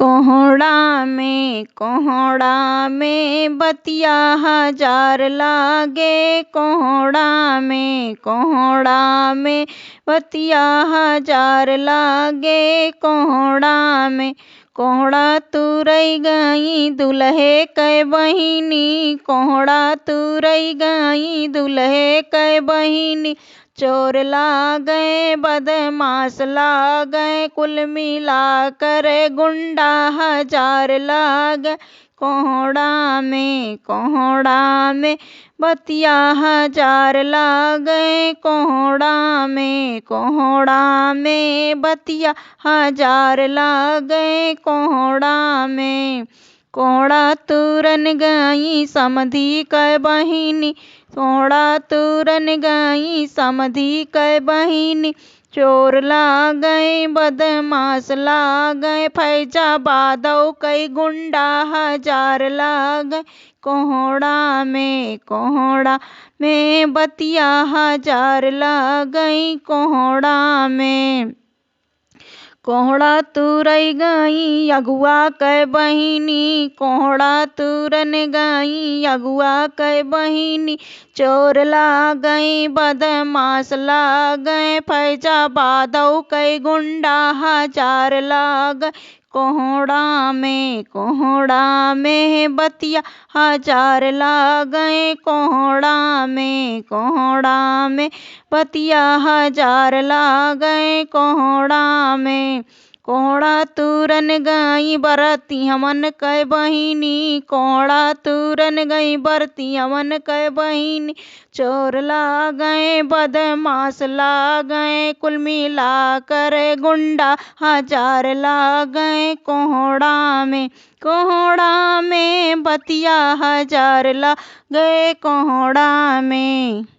कोहड़ा में बतिया हजार लागे। कोहड़ा में बतिया हजार लागे। कोहड़ा तुरई गई दुल्हे कै बहिनी। कोहड़ा तुरई गई दुल्हे कै बहिनी। चोर लागे बदमाश लागे कुल मिला कर गुंडा हजार लागे। कोहड़ा में बतिया हजार लागे। कोहड़ा में बतिया हजार लागे। कोहड़ा तुरन गई समधी कै बहिनी। कोहड़ा तुरन गई समधी कै बहिनी। चोर लागे बदमाश लागे फैजाबादौ कई गुंडा हजार लागे। कोहड़ा में बतिया हजार लागे। कोहड़ा तुरई गई अगुआ कै बहिनी। कोहड़ा तुरन गई अगुआ कै बहिनी। चोर लागे बदमाश लागे फैजाबादौ कई गुंडा हजार लागे। कोहड़ा में बतिया हजार लागे। कोहड़ा में बतिया हजार लागे। कोहड़ा तुरन गई बरती हमन कै बहिनी। कोहड़ा तुरन गई बरती हमन कै बहिनी। चोर लागे बदमाश लागे कुल मिला कर गुंडा हजार लागे। कोहड़ा में बतिया हजार लागे। कोहड़ा में।